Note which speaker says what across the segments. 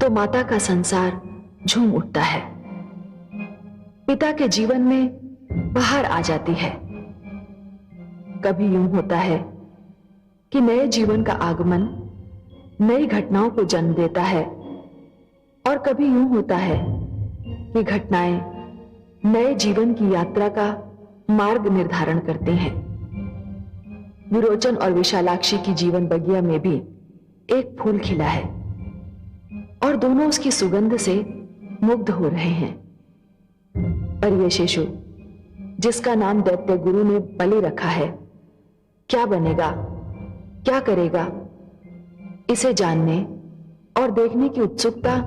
Speaker 1: तो माता का संसार झूम उठता है। पिता के जीवन में बहार आ जाती है। कभी यूं होता है कि नए जीवन का आगमन नई घटनाओं को जन्म देता है, और कभी यूं होता है कि घटनाएं नए जीवन की यात्रा का मार्ग निर्धारण करते हैं। विरोचन और विशालाक्षी की जीवन बगिया में भी एक फूल खिला है और दोनों उसकी सुगंध से मुग्ध हो रहे हैं। पर यह शिशु, जिसका नाम दैत्य गुरु ने बलि रखा है, क्या बनेगा, क्या करेगा, इसे जानने और देखने की उत्सुकता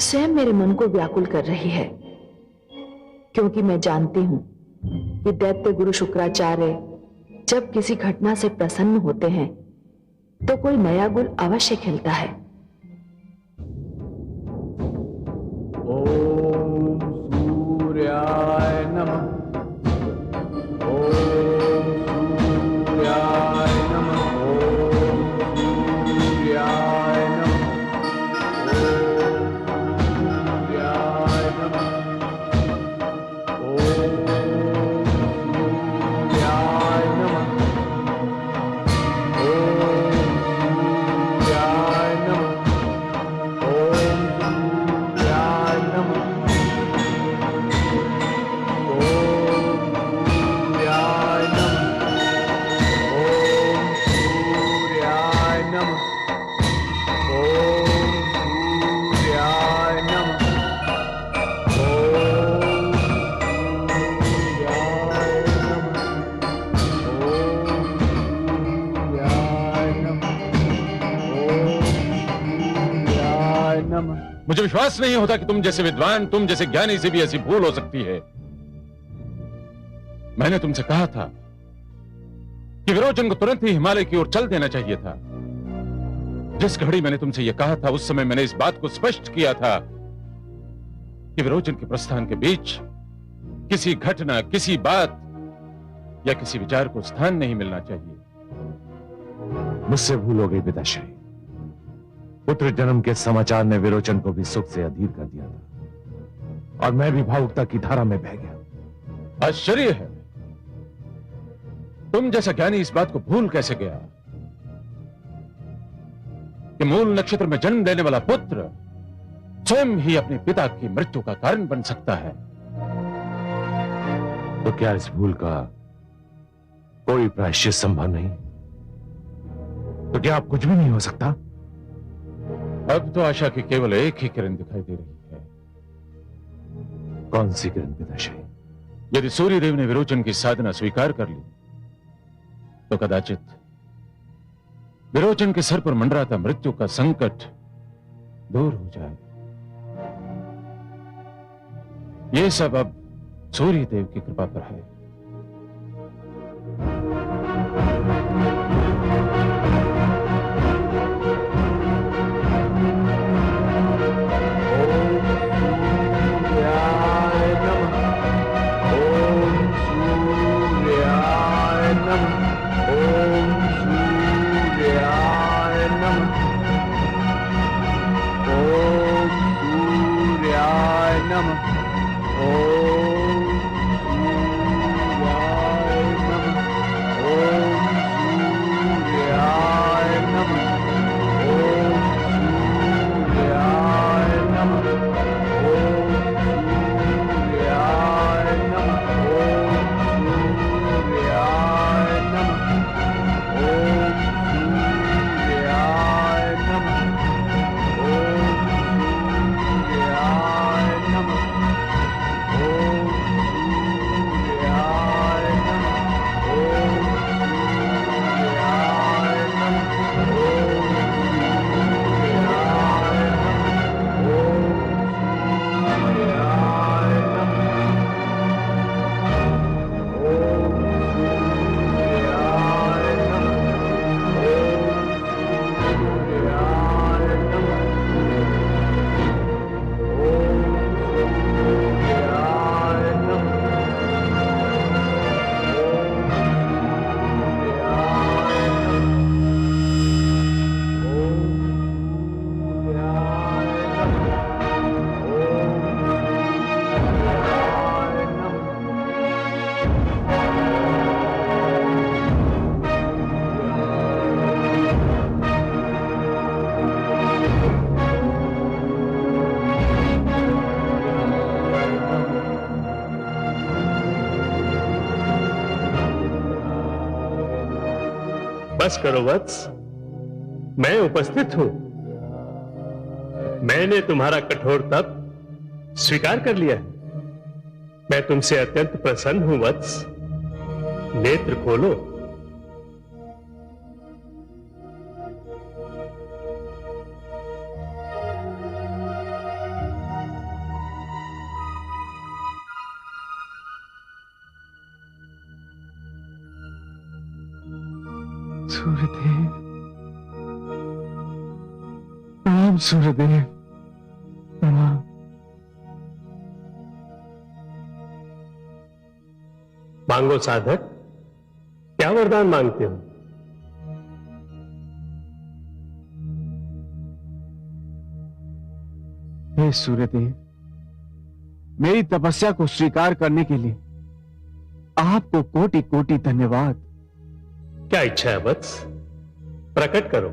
Speaker 1: स्वयं मेरे मन को व्याकुल कर रही है। क्योंकि मैं जानती हूं कि दैत्य गुरु शुक्राचार्य जब किसी घटना से प्रसन्न होते हैं तो कोई नया गुल अवश्य खिलता है।
Speaker 2: ओम सूर्याय नमः। ओम सूर्याय नमः। ओम सूर्याय नमः। ओम सूर्याय नमः।
Speaker 3: मुझे विश्वास नहीं होता कि तुम जैसे विद्वान, तुम जैसे ज्ञानी से भी ऐसी भूल हो सकती है। मैंने तुमसे कहा था कि विरोचन को तुरंत ही हिमालय की ओर चल देना चाहिए था। जिस घड़ी मैंने तुमसे यह कहा था, उस समय मैंने इस बात को स्पष्ट किया था कि विरोचन के प्रस्थान के बीच किसी घटना, किसी बात या किसी विचार को स्थान नहीं मिलना चाहिए।
Speaker 4: मुझसे भूल हो गई पिताश्री। पुत्र जन्म के समाचार ने विरोचन को भी सुख से अधीर कर दिया था और मैं भी भावुकता की धारा में बह गया।
Speaker 3: आश्चर्य है, तुम जैसा ज्ञानी इस बात को भूल कैसे गया कि मूल नक्षत्र में जन्म लेने वाला पुत्र स्वयं ही अपने पिता की मृत्यु का कारण बन सकता है।
Speaker 4: तो क्या इस भूल का कोई प्रायश्चित संभव नहीं? तो क्या अब कुछ भी नहीं हो सकता?
Speaker 3: अब तो आशा की केवल एक ही किरण दिखाई दे रही है।
Speaker 4: कौन सी किरण पिताश्री?
Speaker 3: यदि सूर्यदेव ने विरोचन की साधना स्वीकार कर ली तो कदाचित विरोचन के सर पर मंडराता मृत्यु का संकट दूर हो जाए। यह सब अब सूर्यदेव की कृपा पर है।
Speaker 2: Oh
Speaker 5: बस करो वत्स, मैं उपस्थित हूं। मैंने तुम्हारा कठोर तप स्वीकार कर लिया है। मैं तुमसे अत्यंत प्रसन्न हूं वत्स। नेत्र खोलो।
Speaker 2: सूर्यदेव, प्रणाम सूर्यदेव, प्रणाम।
Speaker 5: मांगो साधक, क्या वरदान मांगते हो?
Speaker 2: हे सूर्यदेव, मेरी तपस्या को स्वीकार करने के लिए आपको कोटि कोटि धन्यवाद।
Speaker 5: क्या इच्छा है वत्स? प्रकट करो।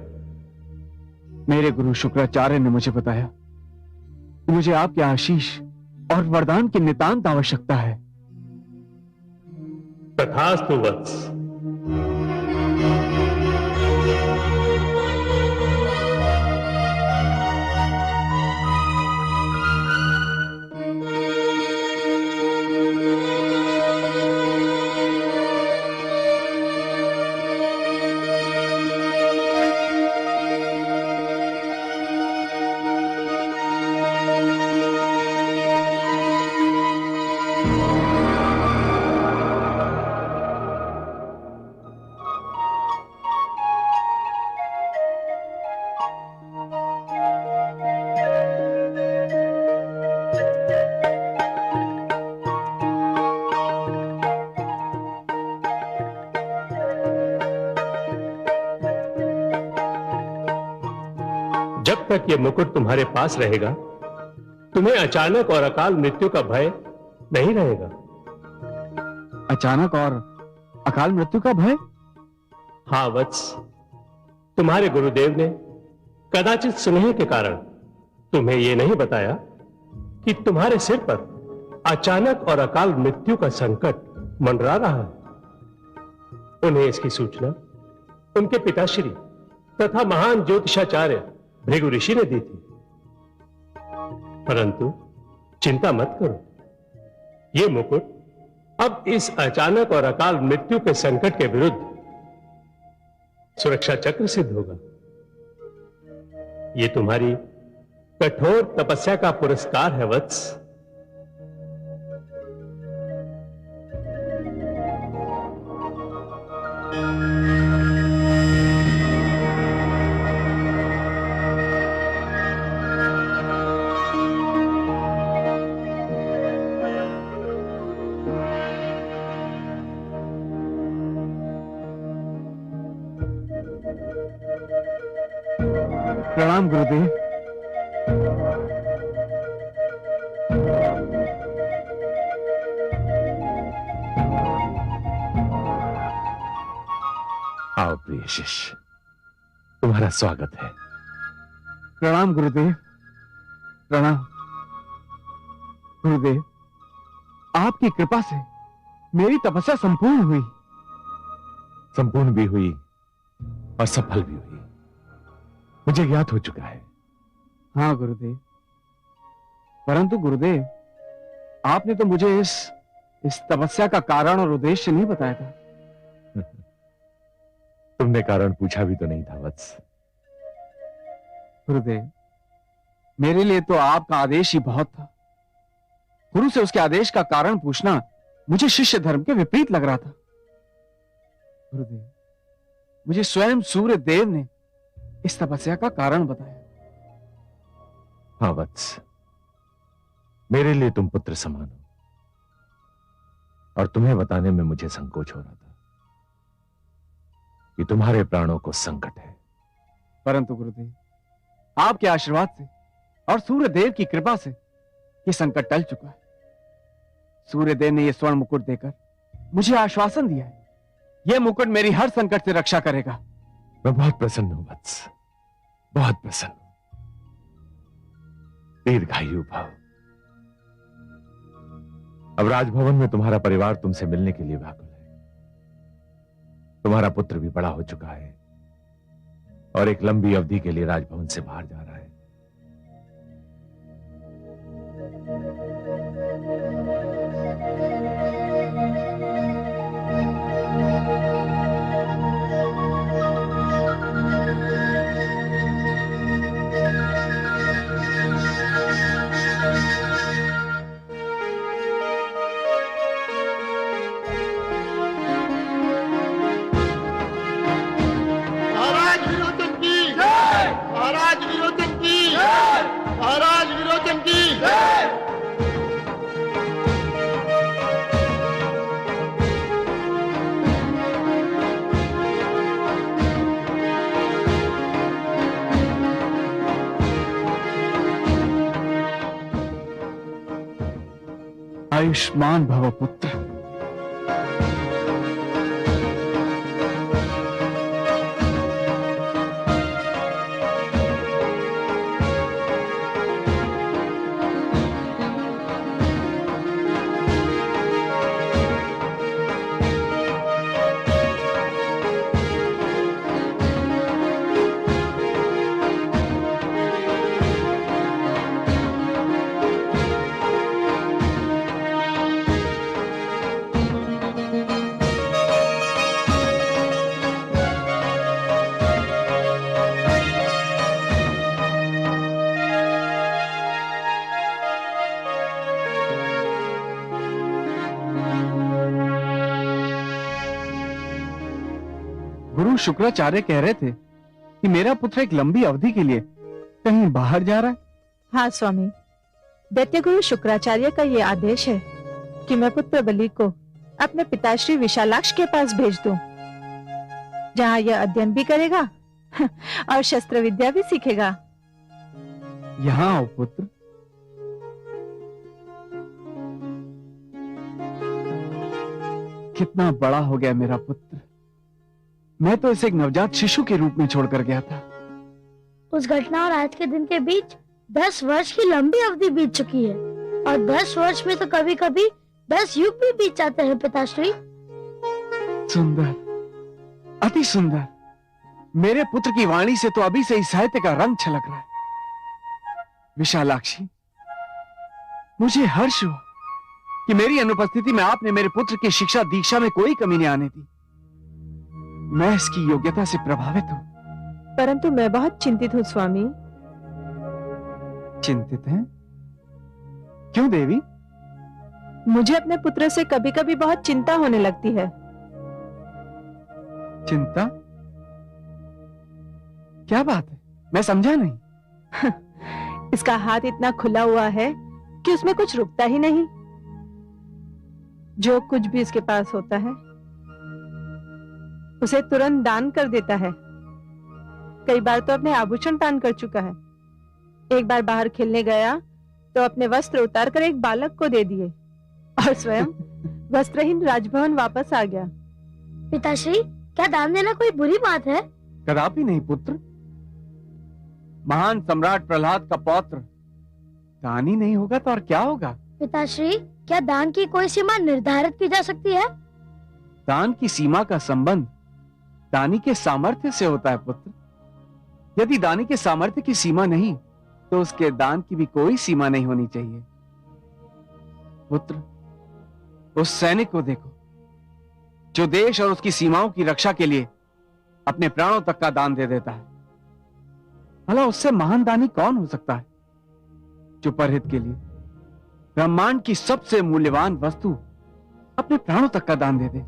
Speaker 2: मेरे गुरु शुक्राचार्य ने मुझे बताया कि मुझे आपके आशीष और वरदान की नितांत आवश्यकता है।
Speaker 5: तथास्तु वत्स। जब तक यह मुकुट तुम्हारे पास रहेगा, तुम्हें अचानक और अकाल मृत्यु का भय नहीं रहेगा।
Speaker 2: अचानक और अकाल मृत्यु का भय?
Speaker 5: हां वत्स, तुम्हारे गुरुदेव ने कदाचित स्नेह के कारण तुम्हें यह नहीं बताया कि तुम्हारे सिर पर अचानक और अकाल मृत्यु का संकट मंडरा रहा है। उन्हें इसकी सूचना उनके पिताश्री तथा महान ज्योतिषाचार्य भृगु ऋषि ने दी थी। परंतु चिंता मत करो, यह मुकुट अब इस अचानक और अकाल मृत्यु के संकट के विरुद्ध सुरक्षा चक्र सिद्ध होगा। यह तुम्हारी कठोर तपस्या का पुरस्कार है वत्स।
Speaker 2: प्रणाम गुरुदेव।
Speaker 4: आओ प्रिय शिष्य, तुम्हारा स्वागत है।
Speaker 2: प्रणाम गुरुदेव, प्रणाम। गुरुदेव, आपकी कृपा से मेरी तपस्या संपूर्ण हुई।
Speaker 4: संपूर्ण भी हुई और सफल भी हुई, मुझे ज्ञात हो चुका है।
Speaker 2: हाँ गुरुदेव, परंतु गुरुदेव, आपने तो मुझे इस तपस्या का कारण और उद्देश्य नहीं बताया था।
Speaker 4: तुमने कारण पूछा भी तो नहीं था वत्स।
Speaker 2: गुरुदेव, मेरे लिए तो आपका आदेश ही बहुत था। गुरु से उसके आदेश का कारण पूछना मुझे शिष्य धर्म के विपरीत लग रहा था। गुरुदेव, मुझे स्वयं सूर्य देव ने इस तपस्या का कारण बताया।
Speaker 4: हाँ वत्स, मेरे लिए तुम पुत्र समान हो और तुम्हें बताने में मुझे संकोच हो रहा था कि तुम्हारे प्राणों को संकट है।
Speaker 2: परंतु गुरुदेव, आपके आशीर्वाद से और सूर्य देव की कृपा से यह संकट टल चुका है। सूर्य देव ने यह स्वर्ण मुकुट देकर मुझे आश्वासन दिया है, यह मुकुट मेरी हर संकट से रक्षा करेगा।
Speaker 4: मैं बहुत प्रसन्न हूं वत्स, बहुत प्रसन्न हूं। दीर्घायु भव। अब राजभवन में तुम्हारा परिवार तुमसे मिलने के लिए व्याकुल है। तुम्हारा पुत्र भी बड़ा हो चुका है और एक लंबी अवधि के लिए राजभवन से बाहर जा रहा है।
Speaker 6: महाराज विरोचन की जय। महाराज विरोचन की जय। महाराज विरोचन की जय।
Speaker 2: आयुष्मान भव पुत्र। गुरु शुक्राचार्य कह रहे थे कि मेरा पुत्र एक लंबी अवधि के लिए कहीं बाहर जा रहा है।
Speaker 7: हाँ स्वामी, दैत्य गुरु शुक्राचार्य का ये आदेश है कि मैं पुत्र बलि को अपने पिताश्री विशालाक्ष के पास भेज दूं, जहाँ यह अध्ययन भी करेगा और शस्त्र विद्या भी सीखेगा।
Speaker 2: यहाँ आओ पुत्र। कितना बड़ा हो गया मेरा पुत्र। मैं तो इसे एक नवजात शिशु के रूप में छोड़कर गया था।
Speaker 8: उस घटना और आज के दिन के बीच 10 वर्ष की लंबी अवधि बीत चुकी है और 10 वर्ष में तो कभी कभी 10 युग भी बीत जाते हैं पिताश्री।
Speaker 2: सुंदर, अति सुंदर। मेरे पुत्र की वाणी से तो अभी से ही साहित्य का रंग छलक रहा है। विशालाक्षी, मुझे हर्ष हुआ कि मेरी अनुपस्थिति में आपने मेरे पुत्र की शिक्षा दीक्षा में कोई कमी नहीं आने दी। मैं इसकी योग्यता से प्रभावित हूं।
Speaker 7: परंतु मैं बहुत चिंतित हूँ स्वामी।
Speaker 2: चिंतित हैं? क्यों देवी?
Speaker 7: मुझे अपने पुत्र से कभी कभी बहुत चिंता होने लगती है।
Speaker 2: चिंता? क्या बात है? मैं समझा नहीं।
Speaker 7: इसका हाथ इतना खुला हुआ है कि उसमें कुछ रुकता ही नहीं। जो कुछ भी इसके पास होता है उसे तुरंत दान कर देता है। कई बार तो अपने आभूषण दान कर चुका है। एक बार बाहर खेलने गया तो अपने वस्त्र उतार कर एक बालक को दे दिए और स्वयं वस्त्रहीन राजभवन वापस आ गया।
Speaker 8: पिताश्री, क्या दान देना कोई बुरी बात है?
Speaker 2: कदापि नहीं पुत्र। महान सम्राट प्रहलाद का पौत्र दानी नहीं होगा तो और क्या होगा?
Speaker 8: पिताश्री, क्या दान की कोई सीमा निर्धारित की जा सकती है?
Speaker 2: दान की सीमा का संबंध दानी के सामर्थ्य से होता है पुत्र। यदि दानी के सामर्थ्य की सीमा नहीं तो उसके दान की भी कोई सीमा नहीं होनी चाहिए। पुत्र, उस सैनिक को देखो जो देश और उसकी सीमाओं की रक्षा के लिए अपने प्राणों तक का दान दे देता है। भला उससे महान दानी कौन हो सकता है जो परहित के लिए ब्रह्मांड की सबसे मूल्यवान वस्तु अपने प्राणों तक का दान दे दे।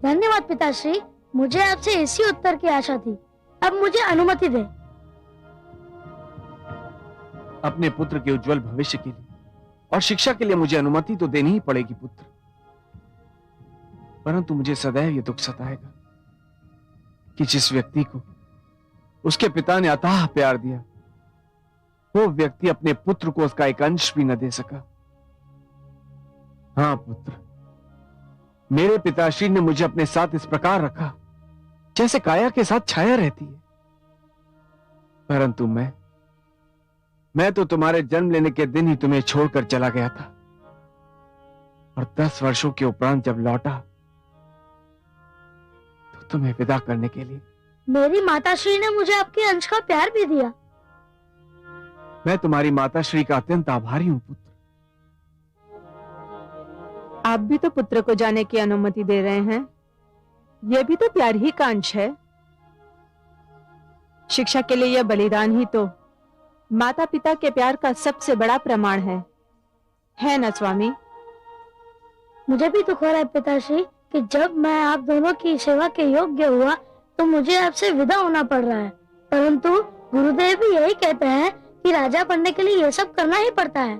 Speaker 8: धन्यवाद पिताश्री, मुझे आपसे इसी उत्तर की आशा थी। अब मुझे अनुमति दे।
Speaker 2: अपने पुत्र के उज्जवल भविष्य के लिए और शिक्षा के लिए मुझे अनुमति तो देनी ही पड़ेगी पुत्र। परंतु मुझे सदैव यह दुख सताएगा कि जिस व्यक्ति को उसके पिता ने अथाह प्यार दिया वो व्यक्ति अपने पुत्र को उसका एक अंश भी न दे सका। हाँ पुत्र, मेरे पिताश्री ने मुझे अपने साथ इस प्रकार रखा जैसे काया के साथ छाया रहती है। परंतु मैं तो तुम्हारे जन्म लेने के दिन ही तुम्हें छोड़कर चला गया था और 10 वर्षों के उपरांत जब लौटा तो तुम्हें विदा करने के लिए।
Speaker 8: मेरी माताश्री ने मुझे आपके अंश का प्यार भी दिया।
Speaker 2: मैं तुम्हारी माताश्री का अत्यंत आभारी हूं पुत्र।
Speaker 7: आप भी तो पुत्र को जाने की अनुमति दे रहे हैं, यह भी तो प्यार ही का अंश है। शिक्षा के लिए यह बलिदान ही तो माता पिता के प्यार का सबसे बड़ा प्रमाण है ना स्वामी?
Speaker 8: मुझे भी दुख हो रहा है पिताश्री कि जब मैं आप दोनों की सेवा के योग्य हुआ तो मुझे आपसे विदा होना पड़ रहा है, परंतु गुरुदेव भी यही कहते हैं कि राजा बनने के लिए यह सब करना ही पड़ता है।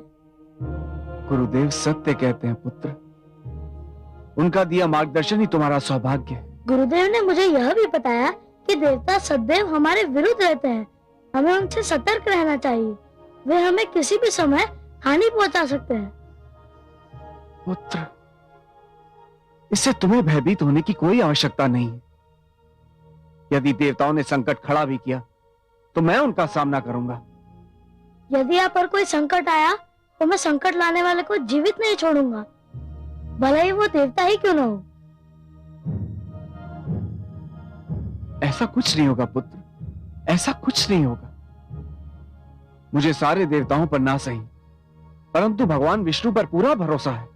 Speaker 2: गुरुदेव सत्य कहते हैं पुत्र, उनका दिया मार्गदर्शन ही तुम्हारा सौभाग्य है।
Speaker 8: गुरुदेव ने मुझे यह भी बताया कि देवता सदैव हमारे विरुद्ध रहते हैं, हमें उनसे सतर्क रहना चाहिए, वे हमें किसी भी समय हानि पहुंचा सकते हैं।
Speaker 2: पुत्र, इससे तुम्हें भयभीत होने की कोई आवश्यकता नहीं है। यदि देवताओं ने संकट खड़ा भी किया तो मैं उनका सामना करूंगा।
Speaker 8: यदि आप पर कोई संकट आया तो मैं संकट लाने वाले को जीवित नहीं छोड़ूंगा, भले ही वो देवता ही क्यों न हो।
Speaker 2: ऐसा कुछ नहीं होगा पुत्र, ऐसा कुछ नहीं होगा। मुझे सारे देवताओं पर ना सही, परंतु भगवान विष्णु पर पूरा भरोसा है।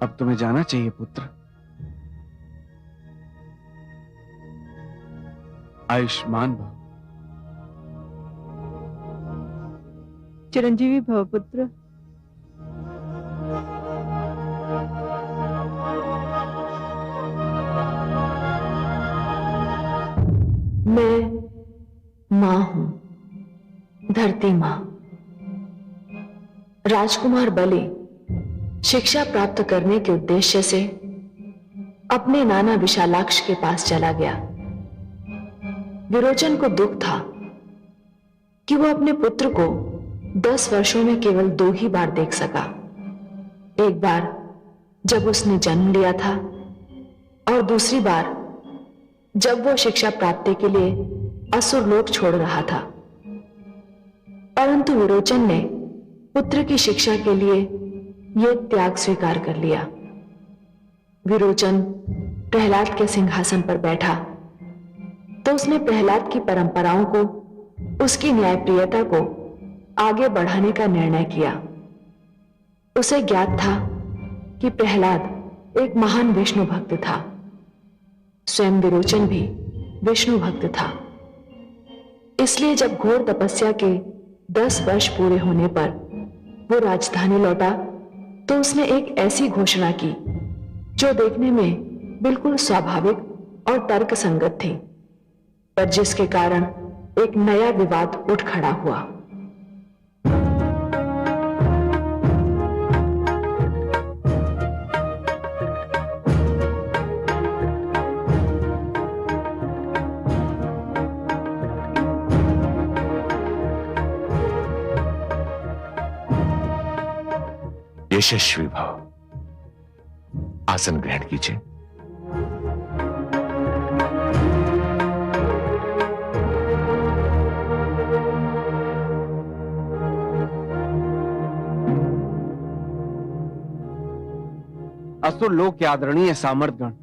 Speaker 2: अब तुम्हें जाना चाहिए पुत्र। आयुष्मान भव।
Speaker 7: चिरंजीवी भव पुत्र।
Speaker 1: मैं मां हूं, धरती मां। राजकुमार बलि शिक्षा प्राप्त करने के उद्देश्य से अपने नाना विशालाक्ष के पास चला गया। विरोचन को दुख था कि वो अपने पुत्र को 10 वर्षों में केवल 2 ही बार देख सका। एक बार जब उसने जन्म लिया था और दूसरी बार जब वो शिक्षा प्राप्ति के लिए असुर लोक छोड़ रहा था। परंतु विरोचन ने पुत्र की शिक्षा के लिए यह त्याग स्वीकार कर लिया। विरोचन प्रहलाद के सिंहासन पर बैठा तो उसने प्रहलाद की परंपराओं को, उसकी न्यायप्रियता को आगे बढ़ाने का निर्णय किया। उसे ज्ञात था कि प्रहलाद एक महान विष्णु भक्त था। स्वयं विरोचन भी विष्णु भक्त था। इसलिए जब घोर तपस्या के 10 वर्ष पूरे होने पर वो राजधानी लौटा तो उसने एक ऐसी घोषणा की जो देखने में बिल्कुल स्वाभाविक और तर्कसंगत थी, पर जिसके कारण एक नया विवाद उठ खड़ा हुआ।
Speaker 4: यशस्वी भव। आसन ग्रहण कीजिए।
Speaker 2: असुर लोक के आदरणीय सामर्थगण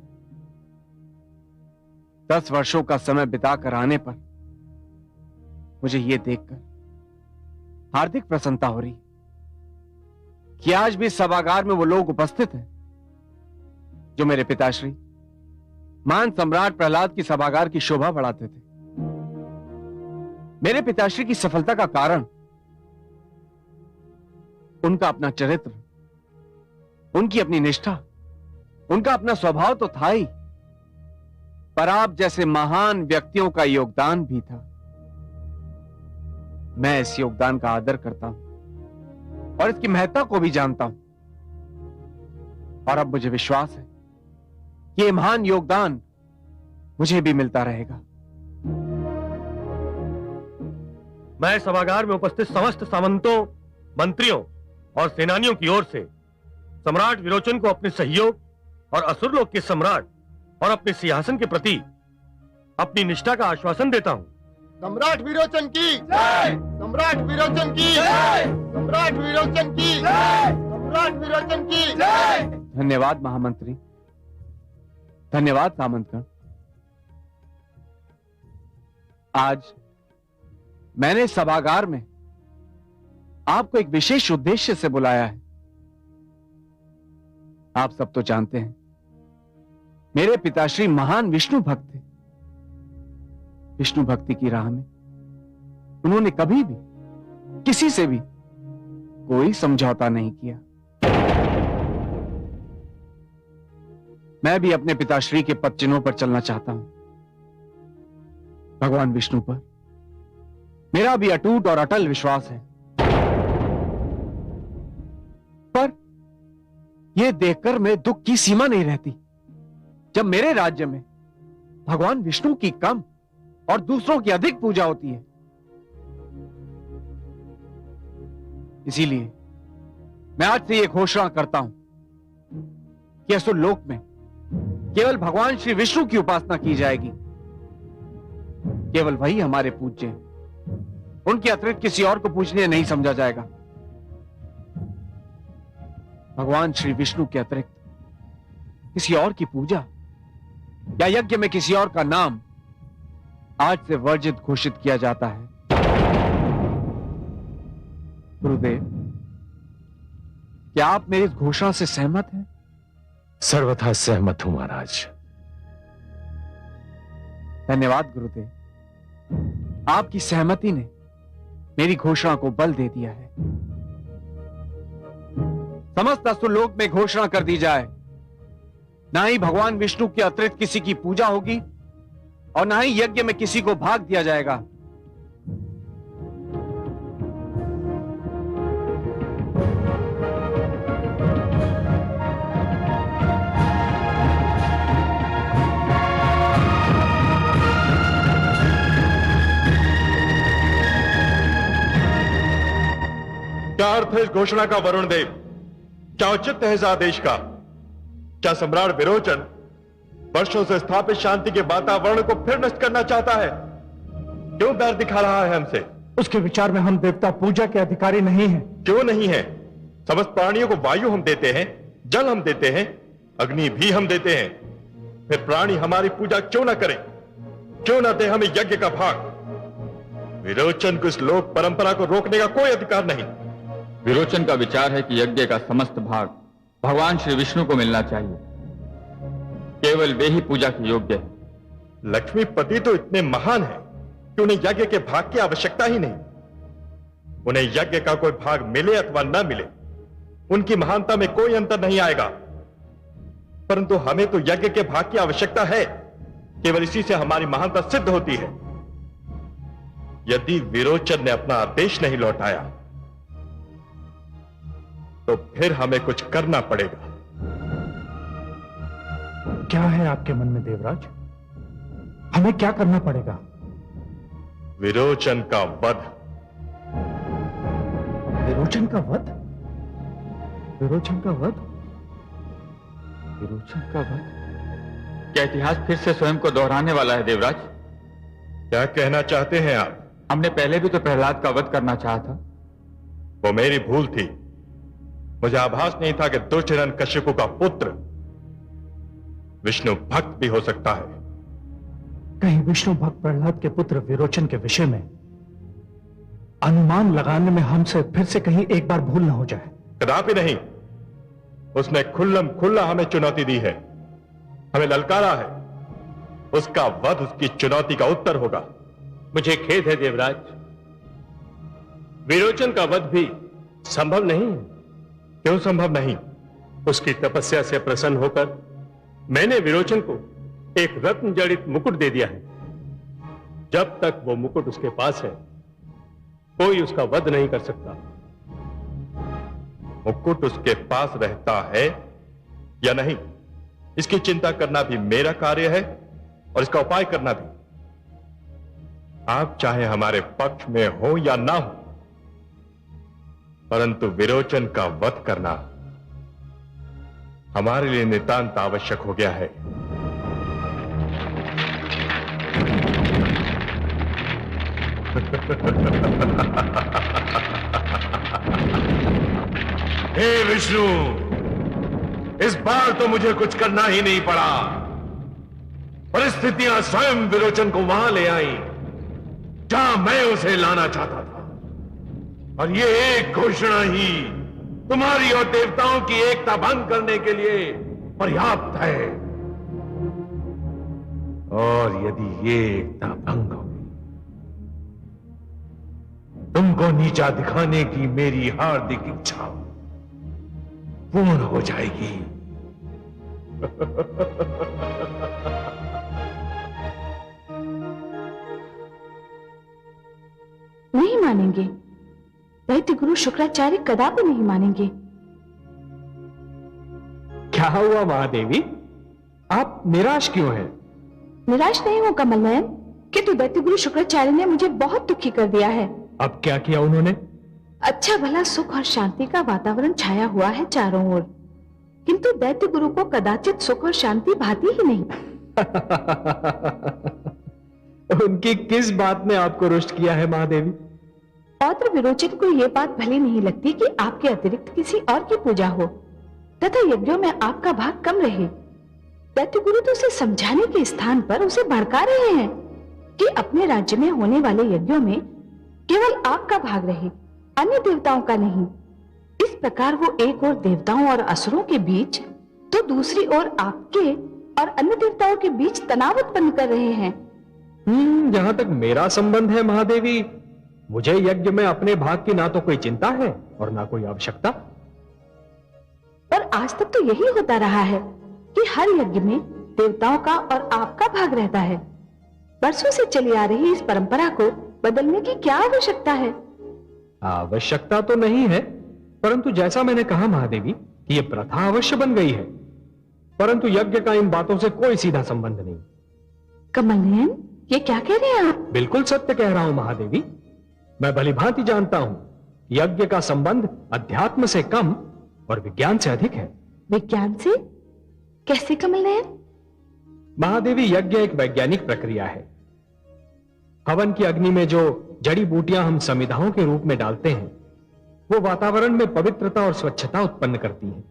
Speaker 2: 10 वर्षों का समय बिताकर आने पर मुझे यह देखकर हार्दिक प्रसन्नता हो रही कि आज भी सभागार में वो लोग उपस्थित हैं जो मेरे पिताश्री महान सम्राट प्रहलाद की सभागार की शोभा बढ़ाते थे। मेरे पिताश्री की सफलता का कारण उनका अपना चरित्र, उनकी अपनी निष्ठा, उनका अपना स्वभाव तो था ही, पर आप जैसे महान व्यक्तियों का योगदान भी था। मैं इस योगदान का आदर करता हूं और इसकी महत्ता को भी जानता हूं, और अब मुझे विश्वास है कि ये महान योगदान मुझे भी मिलता रहेगा।
Speaker 5: मैं सभागार में उपस्थित समस्त सामंतों, मंत्रियों और सेनानियों की ओर से सम्राट विरोचन को अपने सहयोग और असुरलोक के सम्राट और अपने सिंहासन के प्रति अपनी निष्ठा का आश्वासन देता हूं।
Speaker 6: सम्राट विरोचन की जय! सम्राट विरोचन की जय! सम्राट विरोचन की जय! सम्राट विरोचन की जय!
Speaker 2: धन्यवाद महामंत्री। धन्यवाद सामंतगण। आज मैंने सभागार में आपको एक विशेष उद्देश्य से बुलाया है। आप सब तो जानते हैं, मेरे पिताश्री महान विष्णु भक्त थे। विष्णु भक्ति की राह में उन्होंने कभी भी किसी से भी कोई समझौता नहीं किया। मैं भी अपने पिताश्री के पद चिन्हों पर चलना चाहता हूं। भगवान विष्णु पर मेरा भी अटूट और अटल विश्वास है, पर यह देखकर मेरे दुख की सीमा नहीं रहती जब मेरे राज्य में भगवान विष्णु की कम और दूसरों की अधिक पूजा होती है। इसीलिए मैं आज से यह घोषणा करता हूं कि असुर लोक में केवल भगवान श्री विष्णु की उपासना की जाएगी। केवल वही हमारे पूज्य हैं। उनके अतिरिक्त किसी और को पूजनीय नहीं समझा जाएगा। भगवान श्री विष्णु के अतिरिक्त किसी और की पूजा या यज्ञ में किसी और का नाम आज से वर्जित घोषित किया जाता है। गुरुदेव, क्या आप मेरी इस घोषणा से सहमत हैं?
Speaker 4: सर्वथा सहमत हूं महाराज।
Speaker 2: धन्यवाद गुरुदेव, आपकी सहमति ने मेरी घोषणा को बल दे दिया है। समस्त असुरलोक में घोषणा कर दी जाए, ना ही भगवान विष्णु के अतिरिक्त किसी की पूजा होगी और ना ही यज्ञ में किसी को भाग दिया जाएगा।
Speaker 9: क्या अर्थ है इस घोषणा का वरुण देव? क्या औचित्य है इस आदेश का? क्या सम्राट विरोचन वर्षों से स्थापित शांति के वातावरण को फिर नष्ट करना चाहता है? क्यों बैर दिखा रहा है हमसे?
Speaker 10: उसके विचार में हम देवता पूजा के अधिकारी नहीं हैं।
Speaker 9: क्यों नहीं है? समस्त प्राणियों को वायु हम देते हैं, जल हम देते हैं, अग्नि भी हम देते हैं। फिर प्राणी हमारी पूजा क्यों ना करें? क्यों ना दे हमें यज्ञ का भाग? विरोचन को इस लोक परंपरा को रोकने का कोई अधिकार नहीं।
Speaker 11: विरोचन का विचार है कि यज्ञ का समस्त भाग भगवान श्री विष्णु को मिलना चाहिए। केवल वे ही पूजा के योग्य है।
Speaker 9: लक्ष्मीपति तो इतने महान हैं कि उन्हें यज्ञ के भाग की आवश्यकता ही नहीं। उन्हें यज्ञ का कोई भाग मिले अथवा न मिले, उनकी महानता में कोई अंतर नहीं आएगा। परंतु हमें तो यज्ञ के भाग की आवश्यकता है। केवल इसी से हमारी महानता सिद्ध होती है। यदि विरोचन ने अपना आदेश नहीं लौटाया तो फिर हमें कुछ करना पड़ेगा।
Speaker 10: क्या है आपके मन में देवराज? हमें क्या करना पड़ेगा?
Speaker 9: विरोचन का वध।
Speaker 10: विरोचन का वध? विरोचन का वध?
Speaker 11: विरोचन का वध? क्या इतिहास फिर से स्वयं को दोहराने वाला है देवराज?
Speaker 9: क्या कहना चाहते हैं आप?
Speaker 11: हमने पहले भी तो प्रहलाद का वध करना चाहा था।
Speaker 9: वो मेरी भूल थी। मुझे आभास नहीं था कि दुष्ट हिरण्यकश्यप का पुत्र विष्णु भक्त भी हो सकता है।
Speaker 10: कहीं विष्णु भक्त प्रहलाद के पुत्र विरोचन के विषय में अनुमान लगाने में हमसे फिर से कहीं एक बार भूल न हो जाए।
Speaker 9: कदापि नहीं। उसने खुल्लम खुल्ला हमें चुनौती दी है, हमें ललकारा है। उसका वध उसकी चुनौती का उत्तर होगा।
Speaker 5: मुझे खेद है देवराज, विरोचन का वध भी संभव नहीं है।
Speaker 9: क्यों संभव नहीं?
Speaker 5: उसकी तपस्या से प्रसन्न होकर मैंने विरोचन को एक रत्न जड़ित मुकुट दे दिया है। जब तक वो मुकुट उसके पास है, कोई उसका वध नहीं कर सकता।
Speaker 9: मुकुट उसके पास रहता है या नहीं, इसकी चिंता करना भी मेरा कार्य है और इसका उपाय करना भी। आप चाहे हमारे पक्ष में हो या ना हो, परंतु विरोचन का वध करना हमारे लिए नितांत आवश्यक हो गया है।
Speaker 4: हे विष्णु, इस बार तो मुझे कुछ करना ही नहीं पड़ा। परिस्थितियां स्वयं विरोचन को वहां ले आई जहां मैं उसे लाना चाहता था, और ये एक घोषणा ही तुम्हारी और देवताओं की एकता भंग करने के लिए पर्याप्त है। और यदि ये एकता भंग हो गई, तुमको नीचा दिखाने की मेरी हार्दिक इच्छा पूर्ण हो जाएगी।
Speaker 1: नहीं मानेंगे, दैत्य गुरु शुक्राचार्य कदापि नहीं मानेंगे।
Speaker 5: क्या हुआ महादेवी, आप निराश क्यों हैं?
Speaker 1: निराश नहीं हूं कमल नयन, किंतु दैत्य गुरु शुक्राचार्य ने मुझे बहुत दुखी कर दिया है।
Speaker 5: अब क्या किया उन्होंने?
Speaker 1: अच्छा भला सुख और शांति का वातावरण छाया हुआ है चारों ओर, किंतु दैत्य गुरु को कदाचित सुख और शांति भाती ही नहीं।
Speaker 5: उनकी किस बात ने आपको रुष्ट किया है महादेवी?
Speaker 1: पौत्र विरोचन को यह बात भली नहीं लगती कि आपके अतिरिक्त किसी और की पूजा हो तथा यज्ञों में आपका भाग कम रहे। दैत्य गुरु तो उसे समझाने के स्थान पर उसे भड़का रहे हैं कि अपने राज्य में होने वाले यज्ञों में केवल आपका भाग रहे, अन्य देवताओं का नहीं। इस प्रकार वो एक ओर देवताओं और असुरों के बीच तो दूसरी ओर आपके और अन्य देवताओं के बीच तनाव उत्पन्न कर रहे हैं।
Speaker 5: जहां तक मेरा संबंध है महादेवी, मुझे यज्ञ में अपने भाग की ना तो कोई चिंता है और ना कोई आवश्यकता।
Speaker 1: पर आज तक तो यही होता रहा है कि हर यज्ञ में देवताओं का और आपका भाग रहता है। वर्षों से चली आ रही इस परंपरा को बदलने की क्या आवश्यकता है?
Speaker 5: आवश्यकता तो नहीं है, परंतु जैसा मैंने कहा महादेवी कि यह प्रथा अवश्य बन गई है, परंतु यज्ञ का इन बातों से कोई सीधा संबंध नहीं।
Speaker 1: कमल नयन, ये क्या कह रहे हैं आप?
Speaker 5: बिल्कुल सत्य कह रहा हूं महादेवी। मैं भलीभांति जानता हूं यज्ञ का संबंध अध्यात्म से कम और विज्ञान से अधिक है।
Speaker 1: विज्ञान से? कैसे कमल नयन?
Speaker 5: महादेवी, यज्ञ एक वैज्ञानिक प्रक्रिया है। हवन की अग्नि में जो जड़ी बूटियां हम समिधाओं के रूप में डालते हैं, वो वातावरण में पवित्रता और स्वच्छता उत्पन्न करती हैं।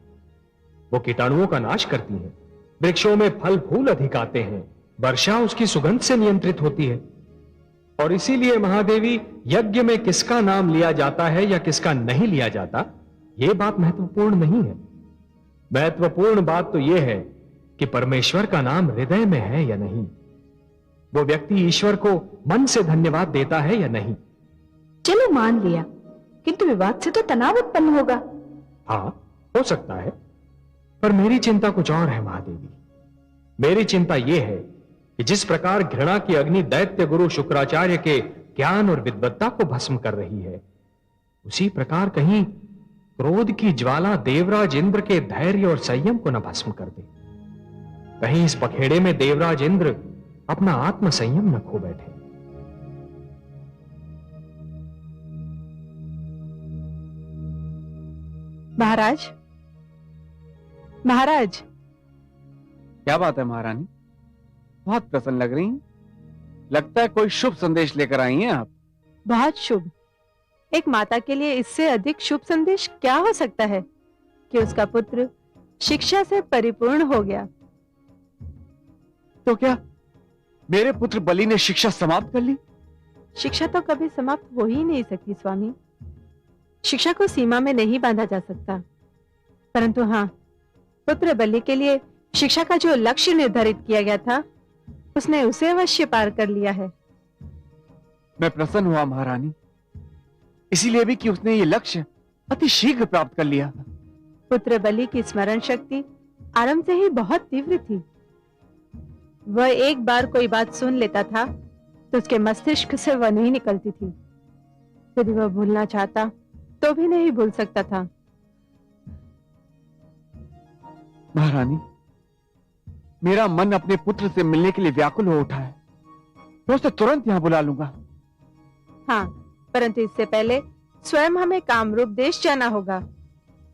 Speaker 5: वो कीटाणुओं का नाश करती हैं। वृक्षों में फल फूल अधिक आते हैं। वर्षा उसकी सुगंध से नियंत्रित होती है। और इसीलिए महादेवी, यज्ञ में किसका नाम लिया जाता है या किसका नहीं लिया जाता, यह बात महत्वपूर्ण नहीं है। महत्वपूर्ण बात तो यह है कि परमेश्वर का नाम हृदय में है या नहीं, वो व्यक्ति ईश्वर को मन से धन्यवाद देता है या नहीं।
Speaker 1: चलो मान लिया, किंतु विवाद से तो तनाव उत्पन्न होगा।
Speaker 5: हाँ, हो सकता है, पर मेरी चिंता कुछ और है महादेवी। मेरी चिंता यह है कि जिस प्रकार घृणा की अग्नि दैत्य गुरु शुक्राचार्य के ज्ञान और विद्वत्ता को भस्म कर रही है, उसी प्रकार कहीं क्रोध की ज्वाला देवराज इंद्र के धैर्य और संयम को न भस्म कर दे। कहीं इस पखेड़े में देवराज इंद्र अपना आत्म संयम न खो बैठे।
Speaker 7: महाराज, महाराज।
Speaker 2: क्या बात है महारानी, बहुत प्रसन्न लग रही हैं। लगता है कोई शुभ संदेश लेकर आई हैं आप।
Speaker 7: बहुत शुभ। एक माता के लिए इससे अधिक शुभ संदेश क्या हो सकता है कि उसका पुत्र शिक्षा से परिपूर्ण हो गया।
Speaker 2: तो क्या मेरे पुत्र बलि ने शिक्षा समाप्त कर ली?
Speaker 7: शिक्षा तो कभी समाप्त हो ही नहीं सकती स्वामी। शिक्षा को सीमा में नहीं बांधा जा सकता, परंतु हाँ, पुत्र बलि के लिए शिक्षा का जो लक्ष्य निर्धारित किया गया था, उसने उसे अवश्य पार कर लिया है।
Speaker 2: मैं प्रसन्न हुआ महारानी, इसीलिए भी कि उसने ये लक्ष्य अति शीघ्र प्राप्त कर लिया।
Speaker 7: पुत्र बलि की स्मरण शक्ति आरंभ से ही बहुत तीव्र थी। वह एक बार कोई बात सुन लेता था तो उसके मस्तिष्क से वह नहीं निकलती थी। यदि वह भूलना चाहता तो भी नहीं भूल सकता था।
Speaker 2: महारानी, मेरा मन अपने पुत्र से मिलने के लिए व्याकुल हो उठा है। मैं उसे तुरंत यहां बुला लूंगा।
Speaker 7: हाँ, परंतु इससे पहले स्वयं हमें कामरूप देश जाना होगा।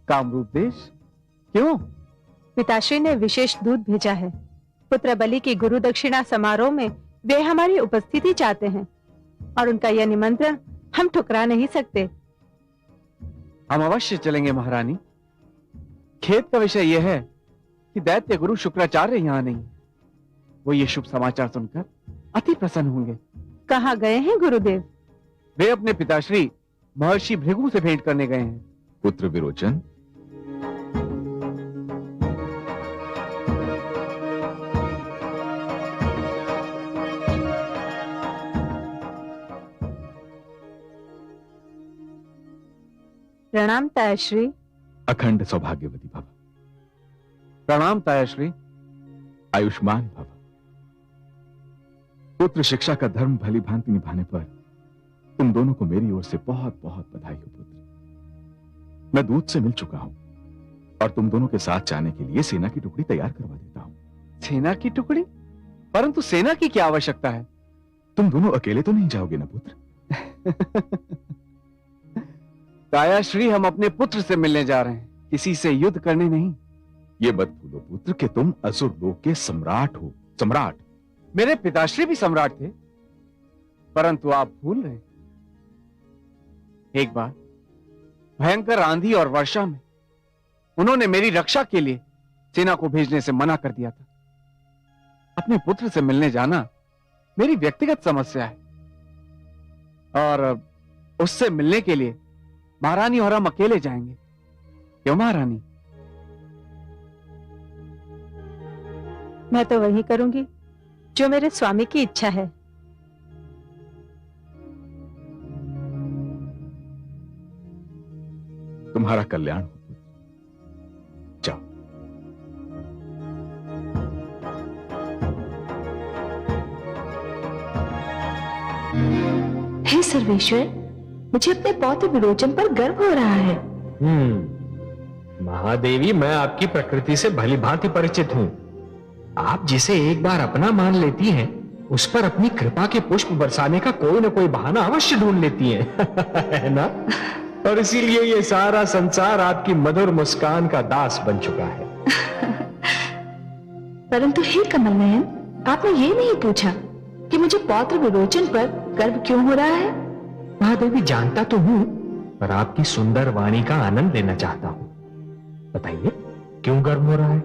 Speaker 2: कामरूप देश? क्यों?
Speaker 7: पिताश्री ने विशेष दूत भेजा है। पुत्र बलि की गुरु दक्षिणा समारोह में वे हमारी उपस्थिति चाहते हैं और उनका यह निमंत्रण हम ठुकरा नहीं सकते।
Speaker 2: हम अवश्य चलेंगे महारानी। खेद का विषय यह है कि दैत्य गुरु शुक्राचार्य यहां नहीं। वो ये शुभ समाचार सुनकर अति प्रसन्न होंगे।
Speaker 7: कहाँ गए हैं गुरुदेव?
Speaker 2: वे अपने पिताश्री महर्षि भृगु से भेंट करने गए हैं।
Speaker 3: पुत्र विरोचन,
Speaker 7: प्रणाम तायाश्री।
Speaker 3: अखंड सौभाग्यवती भव,
Speaker 2: प्रणाम तायाश्री।
Speaker 3: आयुष्मान भव। पुत्र शिक्षा का धर्म भली भांति निभाने पर तुम दोनों को मेरी ओर से बहुत बहुत बधाई हो पुत्र। मैं दूत से मिल चुका हूं और तुम दोनों के साथ जाने के लिए सेना की टुकड़ी तैयार करवा देता हूं।
Speaker 2: सेना की टुकड़ी? परंतु सेना की क्या आवश्यकता है?
Speaker 3: तुम दोनों अकेले तो नहीं जाओगे ना पुत्र?
Speaker 2: तायाश्री, हम अपने पुत्र से मिलने जा रहे हैं, किसी से युद्ध करने नहीं।
Speaker 3: ये मत भूलो पुत्र कि तुम असुर लोक के सम्राट हो। सम्राट।
Speaker 2: मेरे पिताश्री भी सम्राट थे, परंतु आप भूल रहे। एक बार भयंकर आंधी और वर्षा में उन्होंने मेरी रक्षा के लिए सेना को भेजने से मना कर दिया था। अपने पुत्र से मिलने जाना मेरी व्यक्तिगत समस्या है और उससे मिलने के लिए महारानी और हम अकेले जाएंगे। क्यों महारानी?
Speaker 7: मैं तो वही करूंगी जो मेरे स्वामी की इच्छा है।
Speaker 3: तुम्हारा कल्याण हो पुत्र। जाओ।
Speaker 1: हे सर्वेश्वर, मुझे अपने पौत्र विरोचन पर गर्व हो रहा है।
Speaker 5: महादेवी, मैं आपकी प्रकृति से भली भांति परिचित हूं। आप जिसे एक बार अपना मान लेती हैं, उस पर अपनी कृपा के पुष्प बरसाने का कोई ना कोई बहाना अवश्य ढूंढ लेती हैं। है ना? और इसीलिए ये सारा संसार आपकी मधुर मुस्कान का दास बन चुका है।
Speaker 1: परंतु हे कमल नयन, आपने ये नहीं पूछा कि मुझे पौत्र विरोचन पर गर्व क्यों हो रहा है।
Speaker 5: महादेवी, जानता तो हूं, पर आपकी सुंदर वाणी का आनंद लेना चाहता हूं। बताइए, क्यों गर्व हो रहा है?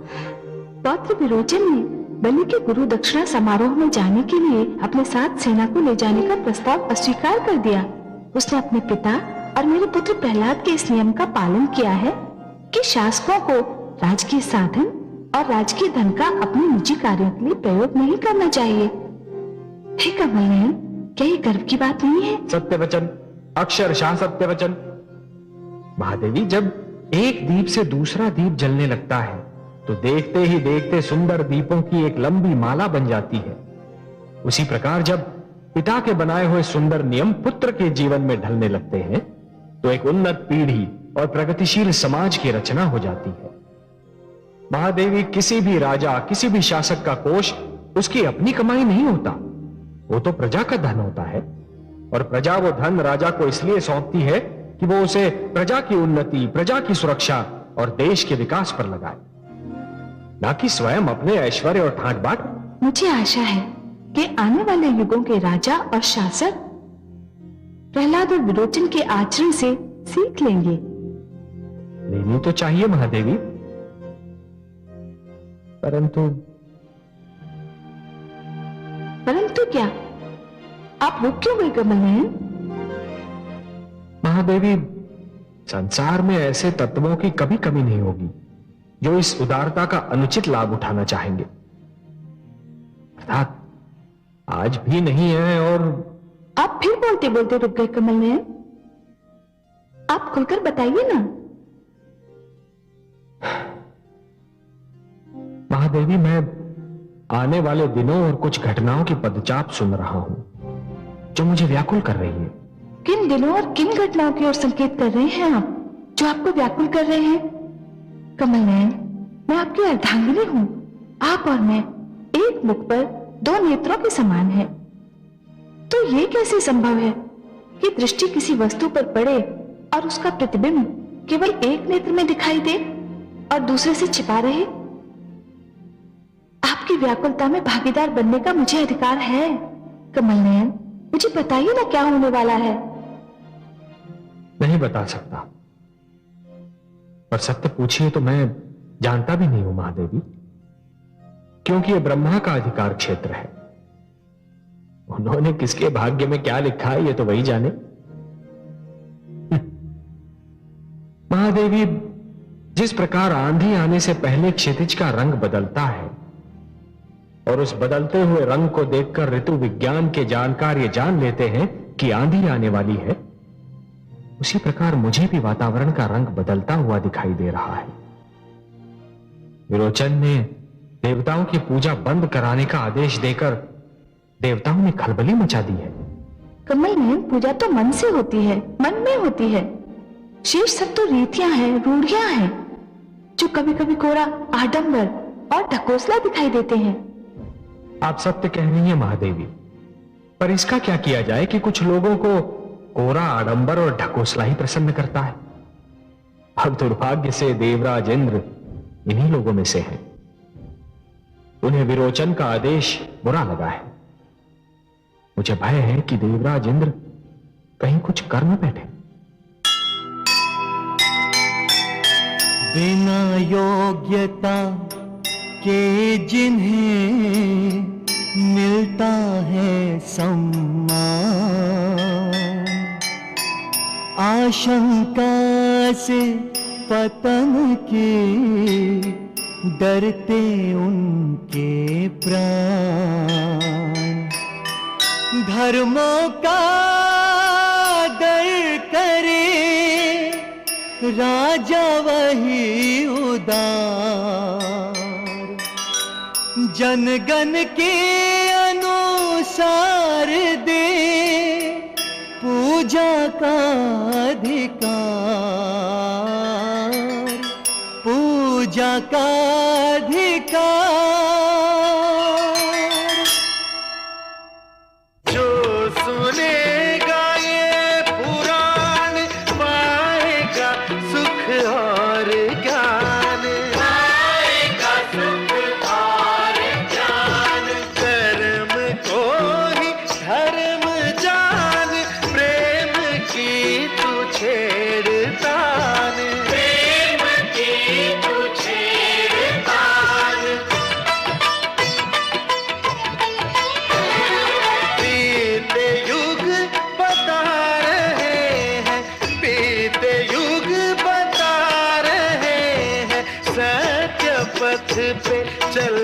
Speaker 1: पौत्र विरोचन ने बलि के गुरु दक्षिणा समारोह में जाने के लिए अपने साथ सेना को ले जाने का प्रस्ताव अस्वीकार कर दिया। उसने अपने पिता और मेरे पुत्र प्रहलाद के इस नियम का पालन किया है कि शासकों को राजकीय साधन और राजकीय धन का अपने निजी कार्यों के लिए प्रयोग नहीं करना चाहिए। हे कमल नयन, क्या ये गर्व की बात नहीं है?
Speaker 5: सत्य वचन, अक्षरशः सत्य वचन। महादेवी, जब एक दीप से दूसरा दीप जलने लगता है तो देखते ही देखते सुंदर दीपों की एक लंबी माला बन जाती है। उसी प्रकार जब पिता के बनाए हुए सुंदर नियम पुत्र के जीवन में ढलने लगते हैं तो एक उन्नत पीढ़ी और प्रगतिशील समाज की रचना हो जाती है। महादेवी, किसी भी राजा, किसी भी शासक का कोष उसकी अपनी कमाई नहीं होता, वो तो प्रजा का धन होता है। और प्रजा वो धन राजा को इसलिए सौंपती है कि वो उसे प्रजा की उन्नति, प्रजा की सुरक्षा और देश के विकास पर लगाए, ना कि स्वयं अपने ऐश्वर्य और ठाट बाट।
Speaker 1: मुझे आशा है कि आने वाले युगों के राजा और शासक प्रहलाद और विरोचन के आचरण से सीख लेंगे।
Speaker 5: लेनी तो चाहिए महादेवी, परंतु
Speaker 1: क्या? आप रुक क्यों गए कमल नयन?
Speaker 5: महादेवी, संसार में ऐसे तत्वों की कभी कमी नहीं होगी जो इस उदारता का अनुचित लाभ उठाना चाहेंगे। अर्थात आज भी नहीं है। और
Speaker 1: आप फिर बोलते बोलते रुक गए कमल नयन। आप खुलकर बताइए ना।
Speaker 5: महादेवी, मैं आने वाले दिनों और कुछ घटनाओं की पदचाप सुन रहा हूं जो मुझे व्याकुल कर रही है।
Speaker 1: किन दिनों और किन घटनाओं की ओर संकेत कर रहे हैं आप, जो आपको व्याकुल कर रहे हैं? कमल नयन, मैं आपकी अर्धांगिनी हूं। आप और मैं एक मुख पर दो नेत्रों के समान है। तो ये कैसे संभव है कि दृष्टि किसी वस्तु पर पड़े और उसका प्रतिबिंब केवल एक नेत्र में दिखाई दे और दूसरे से छिपा रहे? आपकी व्याकुलता में भागीदार बनने का मुझे अधिकार है। कमल नयन, मुझे बताइए ना क्या होने वाला है।
Speaker 5: नहीं बता सकता, पर सत्य पूछिए तो मैं जानता भी नहीं हूं महादेवी, क्योंकि यह ब्रह्मा का अधिकार क्षेत्र है। उन्होंने किसके भाग्य में क्या लिखा है, ये तो वही जाने। महादेवी, जिस प्रकार आंधी आने से पहले क्षितिज का रंग बदलता है और उस बदलते हुए रंग को देखकर ऋतु विज्ञान के जानकार ये जान लेते हैं कि आंधी आने वाली है, उसी प्रकार मुझे भी वातावरण का रंग बदलता हुआ दिखाई दे रहा है। विरोचन ने देवताओं की पूजा बंद कराने का आदेश देकर देवताओं ने खलबली मचा दी है।
Speaker 1: कमल नयन, पूजा तो मन से होती है, मन में होती है। शेष सब तो रीतियां हैं, रूढ़ियां हैं, जो कभी कभी कोरा आडंबर और ढकोसला दिखाई देते हैं।
Speaker 5: आप सत्य कह रही हैं महादेवी, पर इसका क्या किया जाए कि कुछ लोगों को कोरा आडंबर और ढकोसला ही प्रसन्न करता है। अब दुर्भाग्य से देवराज इंद्र इन्हीं लोगों में से हैं। उन्हें विरोचन का आदेश बुरा लगा है। मुझे भय है कि देवराज इंद्र कहीं कुछ कर न बैठे।
Speaker 12: बिना योग्यता के जिन्हें मिलता है सम्मान, आशंका से पतन के डरते उनके प्राण, धर्मों का डर करे राजा वही उदार, जनगण के अनुसार दे पूजा का अधिकार, पूजा का अधिकार।
Speaker 6: जो सुनेगा ये पुराण पाएगा सुख और ज्ञान, पाएगा सुख और ज्ञान। कर्म को ही धर्म जान, प्रेम की तू छेड़तान, प्रेम की तू छेड़तान। बीते युग बता रहे हैं, बीते युग बता रहे हैं, सत्य पथ पे चल